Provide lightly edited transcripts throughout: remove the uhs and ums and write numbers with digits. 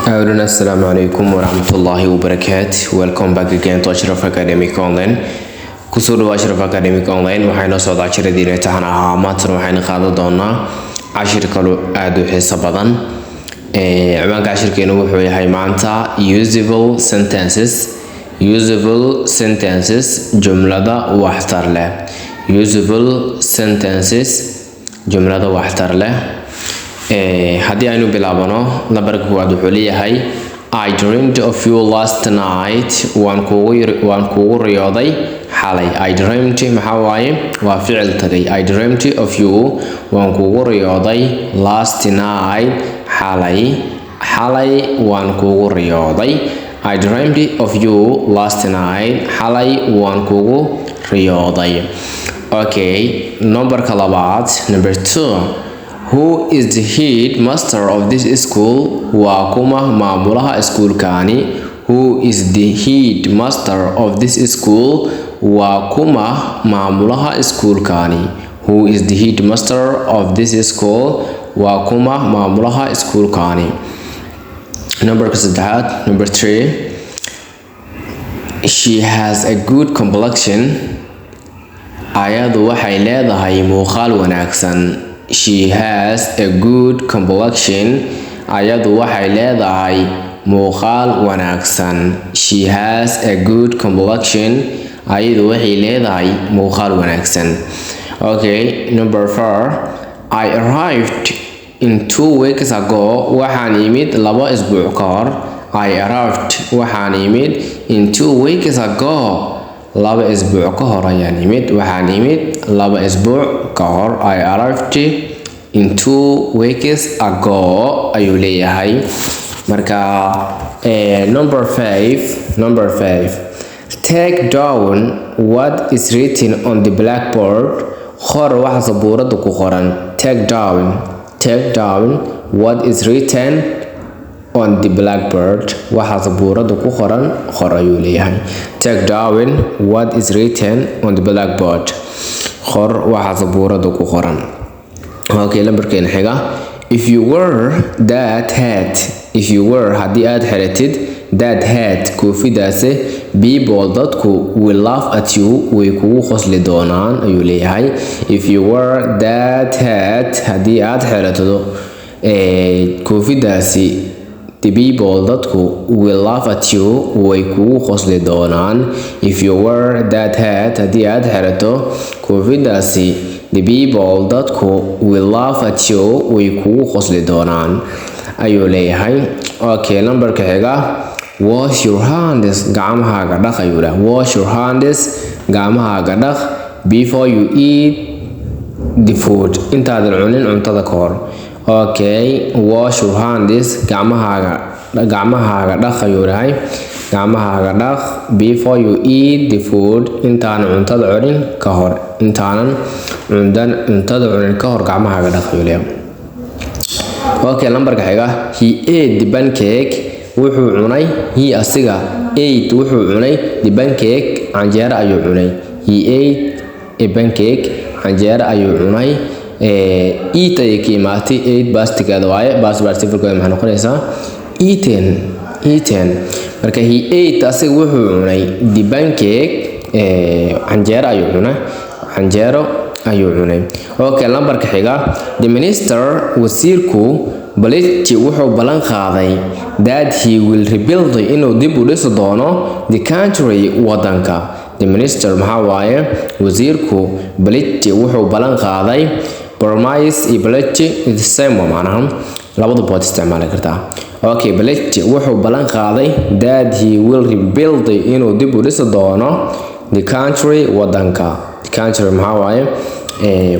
Hello, assalamu alaikum warahmatullahi wabarakatuh. Welcome back again to Ashraf Academic Online. Kusoo dhawaad Ashraf Academic Online. Waxayna soo casharadiina tahan ahaa maanta waxayna qaadan doonaa cashir kale aad u xiiso badan. Ciwaanka cashirkeenu wuxuu yahay maanta usable sentences. Usable sentences jumlada waxtar leh. Usable sentences jumlada waxtar leh. haddii aynu bilaabano nabarka koowaad wuxuu leeyahay I dreamed of you last night waan kuugu riyooday xalay. I dreamed maxaa waaye waa ficil tagay. I dreamed of you waan kuugu riyooday last night xalay waan kuugu riyooday. I dreamed of you last night xalay waan kuugu riyooday. Okay, numberka labaad, number 2. Who is the headmaster of this school? Waa kuma maamulaha iskuulkaani. Who is the headmaster of this school? Waa kuma maamulaha iskuulkaani. Who is the headmaster of this school? Waa kuma maamulaha iskuulkaani. Number 3. Number 3. She has a good complexion. Ayadu waxay leedahay muuqaal wanaagsan. She has a good complexion. Ayadu waxay leedahay muuqaal wanaagsan. She has a good complexion. Ayadu waxay leedahay muuqaal wanaagsan. Okay, number 4. I arrived in 2 weeks ago. Waxaan imid 2 isbuuc ka hor. I arrived waxaan imid in 2 weeks ago. 2 isbuuc ka hor ayaan imid. Waxaan imid 2 isbuuc ka hor. I arrived in 2 weeks ago ayuu leeyahay. Marka number 5. Take down what is written on the blackboard. Qor waxa sabuurada ku qoran. Take down what is written on the blackboard. Waxa sabuurada ku qoran qor ayuu leeyahay. Take down what is written on the blackboard. Qor waxa sabuurada ku qoran. Okay, lambarkeena xiga. If you were that hat. If you were haddii aad xiratid that hat koofidaasi, people dadku will laugh at you. Way kugu qosli doonaan ayuu leeyahay. If you were that hat haddii aad xiratido koofidaasi, the people dadku will laugh at you. Way kugu qosli doonaan. If you wear that hat haddii aad xirato koofidaasi, the people dadku will laugh at you. Way kugu qosli doonaan ayuu leeyahay. Okay, numberka xiga. Wash your hands. Gacmahaaga dhaq ayuu leeyahay. Wash your hands. Gacmahaaga dhaq before you eat the food. Intaadan cunin cuntada ka hor. Okay, wash your hands. Gacmahaaga dhaq ayuu leeyahay. Gacmahaaga dhaq before you eat the food. Intaanan cuntada cunin ka hor. Intaanan cuntada cunin ka hor gacmahaaga dhaq ayuu leeyahay. Okay, lambarka xiga. He ate the pancake. Wuxuu cunay. He asiga ate wuxuu cunay the pancake. Canjeero ayuu cunay. He ate a pancake. Canjeero ayuu cunay. Eat ayay ka imaatay. Ate bastigeeda waaye. Bastifilkeeda maxay noqonaysaa? Eaten. Marka he ate asiga wuxuu cunay the pancake. Canjeero ayuu cunay. Okay, lambarka xiga. The minister wasiirku Baliji wuxuu ballan qaaday that he will rebuild inuu dib u dhisi doono the country wadanka. The minister maxaa waaye wasiirku Baliji wuxuu ballan qaaday. Promise iyo Baliji is the same macnaha labada bood isticmaali kartaa. Okay, Baliji wuxuu ballan qaaday that he will rebuild inuu dib u dhisi doono the country wadanka. The country maxaa waaye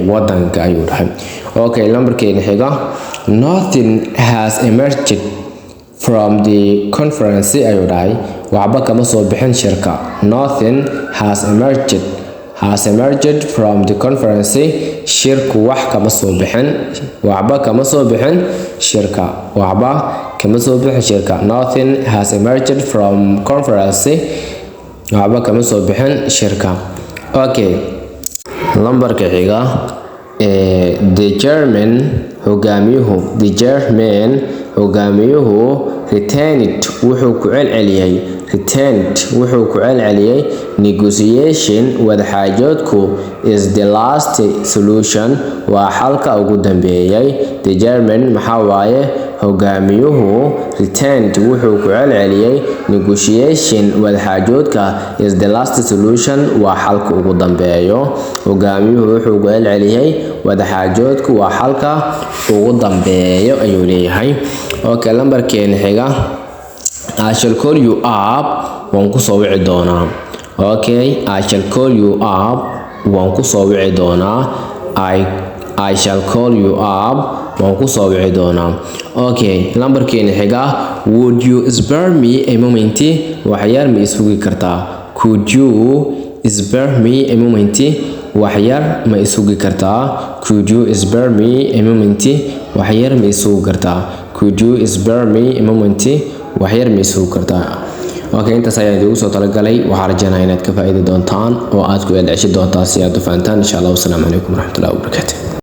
wadanka ayuu dhahay. Okay, lambarkeena xiga. Nothing has emerged from the conference ayuu dhahay. Waxba kama soo bixin shirka. Nothing has emerged from the conference. Shirku wax kama soo bixin. Waxba kama soo bixin shirka. Nothing has emerged from conference. Waxba kama soo bixin shirka. Okay, lambarka xiga. The German hogaamiyuhu returned wuxuu ku celceliyay negotiation wadaxaajoodku is the last solution waa xalka ugu dambeeyay. The German maxaa waaye hogaamiyuhu returned wuxuu ku celceliyay negotiation wadaxaajoodka is the last solution waa xalka ugu dambeeyo. Hogaamiyuhu wuxuu ku celceliyay wadaxaajoodku waa xalka ugu dambeeyo ayuu leeyahay. Okay, lambarkeena xiga I shall call you up waan ku soo wici doonaa. Okay, I shall call you up waan ku soo wici doonaa. I shall call you up waan ku soo wici doonaa. Okay, lambarkeena xiga would you spare me a moment waxyar ma isugi kartaa. Could you spare me a moment waxyar ma isugi kartaa. Could you spare me a moment waxyar ma isugi kartaa. Could you spare me a moment waxyar ma isugi kartaa. Okay, intaas ayaan idigu soo talagalay. Waxaan rajaynayaa inaad ka faa'iidi doontaan oo aad ku celcelishi doontaan si aad u fahantaan insha Allah. Wassalaamu calaykum waraxmatullaahi wabarakaatuh.